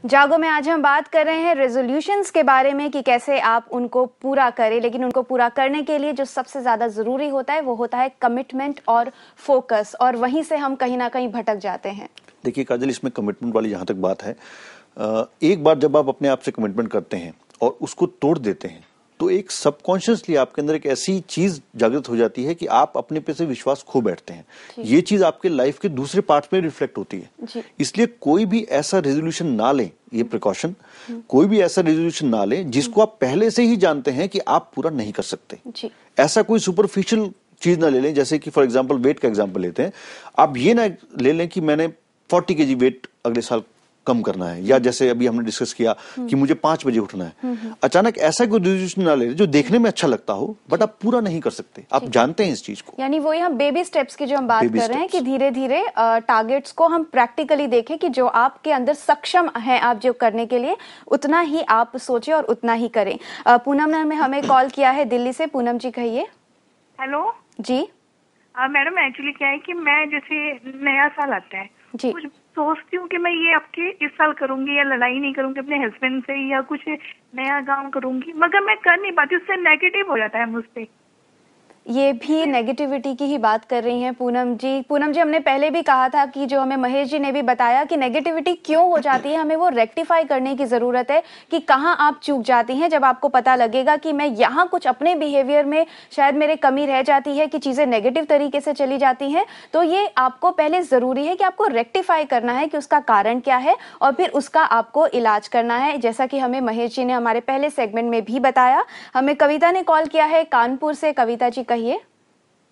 जागो में आज हम बात कर रहे हैं रेजोल्यूशंस के बारे में कि कैसे आप उनको पूरा करें, लेकिन उनको पूरा करने के लिए जो सबसे ज्यादा जरूरी होता है वो होता है कमिटमेंट और फोकस, और वहीं से हम कहीं ना कहीं भटक जाते हैं। देखिए काजल, इसमें कमिटमेंट वाली जहां तक बात है, एक बार जब आप अपने आप से कमिटमेंट करते हैं और उसको तोड़ देते हैं तो एक सबकॉन्शियसली आपके अंदर एक ऐसी चीज जागृत हो जाती है कि आप अपने पे से विश्वास खो बैठते हैं। ये चीज आपके लाइफ के दूसरे पार्ट्स में रिफ्लेक्ट होती है। इसलिए कोई भी ऐसा रेजोल्यूशन ना लें, ये प्रिकॉशन, कोई भी ऐसा रेजोल्यूशन ना लें जिसको आप पहले से ही जानते हैं कि आप पूरा नहीं कर सकते। ऐसा कोई सुपरफिशियल चीज ना ले लें, जैसे कि फॉर एग्जांपल वेट का एग्जांपल लेते हैं। आप ये ना ले लें कि मैंने 40 kg वेट अगले साल कम करना है, या जैसे अभी हमने डिस्कस किया कि मुझे 5 बजे उठना है। अचानक ऐसा कोई डिसीजन ना ले जो देखने में अच्छा लगता हो बट आप पूरा नहीं कर सकते। आप जानते हैं इस चीज को, यानी वो यहाँ बेबी स्टेप्स की जो हम बात कर रहे हैं कि धीरे धीरे टारगेट्स को हम प्रैक्टिकली देखें कि जो आपके अंदर सक्षम है आप जो करने के लिए, उतना ही आप सोचें और उतना ही करें। पूनम ने हमें कॉल किया है दिल्ली से। पूनम जी कहिए। हेलो जी मैडम, एक्चुअली क्या है कि मैं जैसे नया साल आता है जी, कुछ सोचती हूँ कि मैं ये आपके इस साल करूंगी या लड़ाई नहीं करूंगी अपने हस्बैंड से या कुछ नया काम करूंगी, मगर मैं कर नहीं पाती, उससे नेगेटिव हो जाता है मुझ पे। ये भी नेगेटिविटी की ही बात कर रही हैं पूनम जी। पूनम जी, हमने पहले भी कहा था कि जो हमें महेश जी ने भी बताया कि नेगेटिविटी क्यों हो जाती है, हमें वो रेक्टिफाई करने की जरूरत है कि कहाँ आप चूक जाती हैं। जब आपको पता लगेगा कि मैं यहाँ कुछ अपने बिहेवियर में शायद मेरे कमी रह जाती है कि चीजें नेगेटिव तरीके से चली जाती हैं, तो ये आपको पहले जरूरी है कि आपको रेक्टिफाई करना है कि उसका कारण क्या है और फिर उसका आपको इलाज करना है, जैसा कि हमें महेश जी ने हमारे पहले सेगमेंट में भी बताया। हमें कविता ने कॉल किया है कानपुर से। कविता जी कहिए।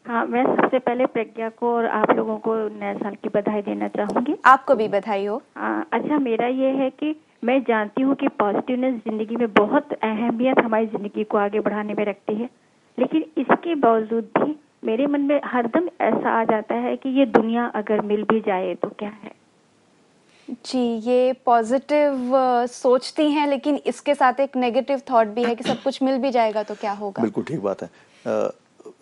हाँ, मैं सबसे पहले प्रज्ञा को और आप लोगों को नए साल की बधाई देना चाहूंगी। आपको भी बधाई हो। अच्छा, मेरा ये है कि मैं जानती हूँ कि पॉजिटिवनेस जिंदगी में बहुत अहमियत हमारी जिंदगी को आगे बढ़ाने में रखती है, लेकिन इसके बावजूद भी मेरे मन में हरदम ऐसा आ जाता है कि ये दुनिया अगर मिल भी जाए तो क्या है। जी, ये पॉजिटिव सोचती हैं, लेकिन इसके साथ एक नेगेटिव थॉट भी है कि सब कुछ मिल भी जाएगा तो क्या होगा। बिल्कुल ठीक बात है।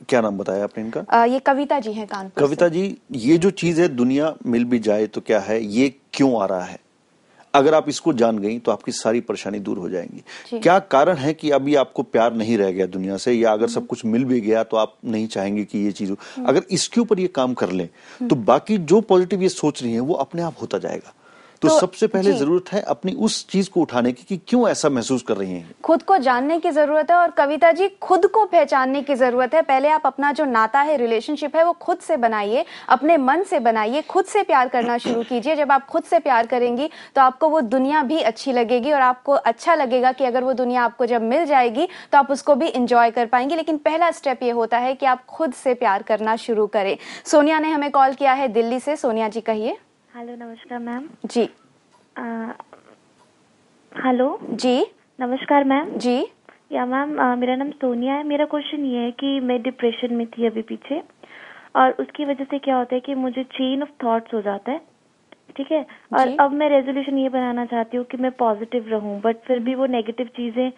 क्या नाम बताया आपने इनका? ये कविता जी हैं कानपुर कविता जी, ये जो चीज है दुनिया मिल भी जाए तो क्या है, ये क्यों आ रहा है, अगर आप इसको जान गई तो आपकी सारी परेशानी दूर हो जाएंगी। क्या कारण है कि अभी आपको प्यार नहीं रह गया दुनिया से, या अगर सब कुछ मिल भी गया तो आप नहीं चाहेंगे कि ये चीज हो। अगर इसके ऊपर ये काम कर लें तो बाकी जो पॉजिटिव ये सोच रही है वो अपने आप होता जाएगा। तो सबसे पहले जरूरत है अपनी उस चीज को उठाने की कि क्यों ऐसा महसूस कर रही हैं। खुद को जानने की जरूरत है, और कविता जी खुद को पहचानने की जरूरत है। पहले आप अपना जो नाता है, रिलेशनशिप है, वो खुद से बनाइए, अपने मन से बनाइए, खुद से प्यार करना शुरू कीजिए। जब आप खुद से प्यार करेंगी तो आपको वो दुनिया भी अच्छी लगेगी, और आपको अच्छा लगेगा कि अगर वो दुनिया आपको जब मिल जाएगी तो आप उसको भी इंजॉय कर पाएंगे। लेकिन पहला स्टेप ये होता है कि आप खुद से प्यार करना शुरू करें। सोनिया ने हमें कॉल किया है दिल्ली से। सोनिया जी कहिए। हेलो, नमस्कार मैम। जी हेलो जी, नमस्कार मैम। जी या मैम, मेरा नाम सोनिया है। मेरा क्वेश्चन ये है कि मैं डिप्रेशन में थी अभी पीछे, और उसकी वजह से क्या होता है कि मुझे चेन ऑफ थॉट्स हो जाता है, ठीक है। और अब मैं रेजोल्यूशन ये बनाना चाहती हूँ कि मैं पॉजिटिव रहूँ, बट फिर भी वो नेगेटिव चीजें,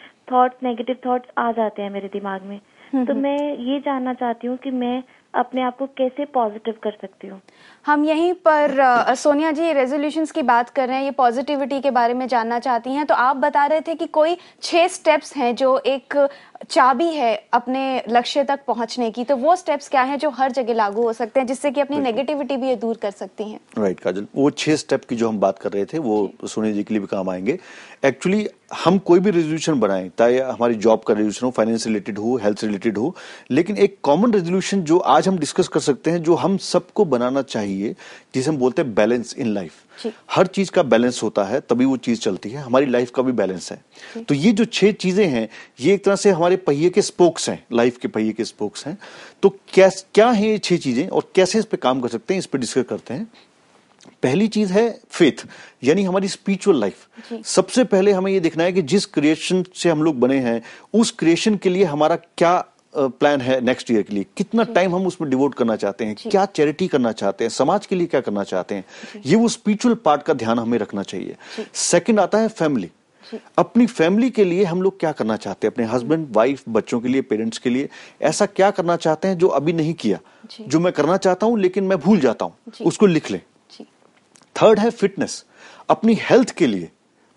नेगेटिव थॉट्स आ जाते हैं मेरे दिमाग में। तो मैं ये जानना चाहती हूँ कि मैं अपने आप को कैसे पॉजिटिव कर सकती हूँ। हम यहीं पर सोनिया जी रेजोल्यूशंस की बात कर रहे हैं, ये पॉजिटिविटी के बारे में जानना चाहती हैं। तो आप बता रहे थे कि कोई 6 स्टेप्स हैं जो एक चाबी है अपने लक्ष्य तक पहुंचने की। तो वो स्टेप्स क्या हैं जो हर जगह लागू हो सकते हैं, जिससे कि अपनी नेगेटिविटी भी ये दूर कर सकती हैं? राइट काजल, वो 6 स्टेप की जो हम बात कर रहे थे वो सोनिया जी के लिए भी काम आएंगे। एक्चुअली हम कोई भी रेजोल्यूशन बनाएं, चाहे हमारी जॉब का रेजोल्यूशन हो, फाइनेंस रिलेटेड हो, हेल्थ रिलेटेड हो, लेकिन एक कॉमन रेजोल्यूशन जो आज हम डिस्कस कर सकते हैं, जो हम सबको बनाना चाहिए, जिसे हम बोलते हैं बैलेंस इन लाइफ। हर चीज का बैलेंस होता है तभी वो चीज चलती है। हमारी लाइफ का भी बैलेंस है। तो ये जो 6 चीजें हैं, ये एक तरह से हमारे पहिए के स्पोक्स हैं, लाइफ के पहिए के स्पोक्स हैं। तो क्या है ये 6 चीजें और कैसे इस पे काम कर सकते हैं, इस पे डिस्कस करते हैं। पहली चीज है फेथ, यानी हमारी स्पिरिचुअल लाइफ। सबसे पहले हमें ये देखना है कि जिस क्रिएशन से हम लोग बने हैं, उस क्रिएशन के लिए हमारा क्या प्लान है नेक्स्ट ईयर के लिए, कितना टाइम हम उसमें डिवोट करना चाहते हैं, क्या चैरिटी करना चाहते हैं, समाज के लिए क्या करना चाहते हैं। ये वो स्पिरिचुअल पार्ट का ध्यान हमें रखना चाहिए। सेकंड आता है फैमिली। अपनी फैमिली के लिए हम लोग क्या करना चाहते हैं, अपने हस्बैंड, वाइफ, बच्चों के लिए, पेरेंट्स के लिए ऐसा क्या करना चाहते हैं जो अभी नहीं किया, जो मैं करना चाहता हूं लेकिन मैं भूल जाता हूं, उसको लिख लें। थर्ड है फिटनेस। अपनी हेल्थ के लिए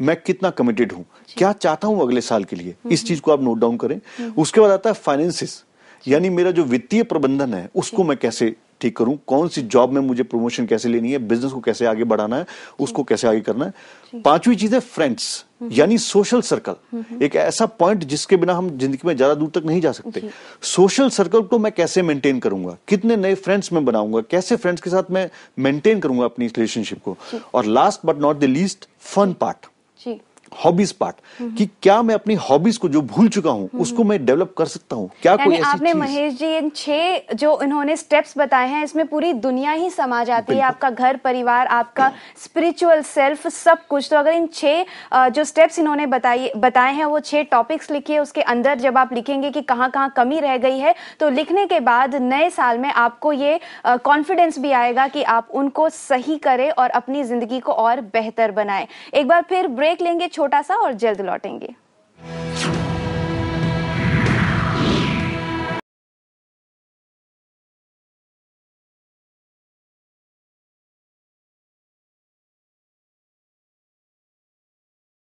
मैं कितना कमिटेड हूं, क्या चाहता हूं अगले साल के लिए, इस चीज को आप नोट डाउन करें। उसके बाद आता है फाइनेंसिस, यानी मेरा जो वित्तीय प्रबंधन है उसको मैं कैसे ठीक करूं, कौन सी जॉब में मुझे प्रमोशन कैसे लेनी है, बिजनेस को कैसे आगे बढ़ाना है, उसको कैसे आगे करना है। पांचवी चीज है फ्रेंड्स, यानी सोशल सर्कल, एक ऐसा पॉइंट जिसके बिना हम जिंदगी में ज्यादा दूर तक नहीं जा सकते। सोशल सर्कल को मैं कैसे मेंटेन करूंगा, कितने नए फ्रेंड्स मैं बनाऊंगा, कैसे फ्रेंड्स के साथ मैं मेंटेन करूंगा अपनी रिलेशनशिप को। और last but not the least, fun part, hobbies part, कि क्या मैं अपनी हॉबीज को जो भूल चुका हूं उसको मैं डेवलप कर सकता हूं, क्या कोई ऐसी आपने चीज। महेश जी इन 6 जो इन्होंने स्टेप्स बताए हैं, इसमें पूरी दुनिया ही समा जाती है, आपका घर परिवार, आपका स्पिरिचुअल सेल्फ, सब कुछ। तो अगर इन 6 जो स्टेप्स इन्होंने बताए हैं, वो 6 टॉपिक्स लिखिए, उसके अंदर जब आप लिखेंगे कि कहाँ कहाँ कमी रह गई है, तो लिखने के बाद नए साल में आपको ये कॉन्फिडेंस भी आएगा कि आप उनको सही करें और अपनी जिंदगी को और बेहतर बनाएं। एक बार फिर ब्रेक लेंगे छोटा सा और जल्द लौटेंगे।